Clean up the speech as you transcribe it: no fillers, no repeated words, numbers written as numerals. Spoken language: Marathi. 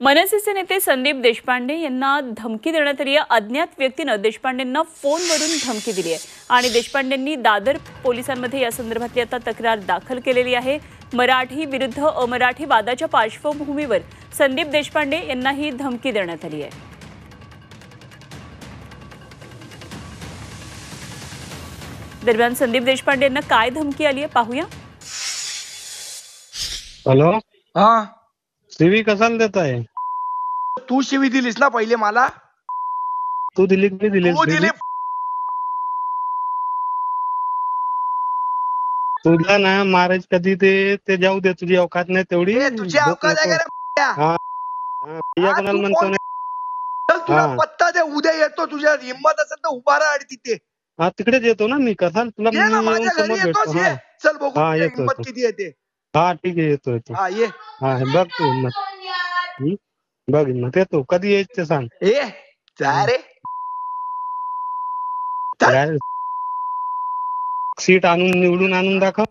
मनसेचे नेते संदीप देशपांडे यांना धमकी देण्यात आली आहे। अज्ञात व्यक्तीनं देशपांडेंना फोनवरून धमकी दिली आहे आणि देशपांडेंनी दादर पोलिसांमध्ये या संदर्भातली आता तक्रार दाखल केलेली आहे। मराठी विरुद्ध अमराठी वादाच्या पार्श्वभूमीवर संदीप देशपांडे यांना ही धमकी देण्यात आली आहे। दरम्यान संदीप देशपांडे यांना काय धमकी आली आहे पाहूया। हॅलो, हा, शिवी कशाला देत आहे? तू शिवी दिलीस ना पहिले मला? तू दिली की दिली? तू दिली? तुला ना महाराज कधी ते जाऊ दे, तुझी अवकात नाही तेवढी। तुझी अवकात आहे का? हा, कोणाला म्हणतो ना? चल तुला पत्ता दे, उद्या येतो, तुझ्या हिंमत असेल तर उभा राहा तिथे। हा, तिकडेच येतो ना मी। कसा तुला माझ्या घरी येतोस? ये चल बघू हिंमत किती येते। हा ठीक आहे, येतो येतो। हा ये। हा बघ तू हिंमत, बघ हिंमत। येतो कधी यायचं ते सांग। ए जा रे, सीट आणून निवडून आणून दाखव।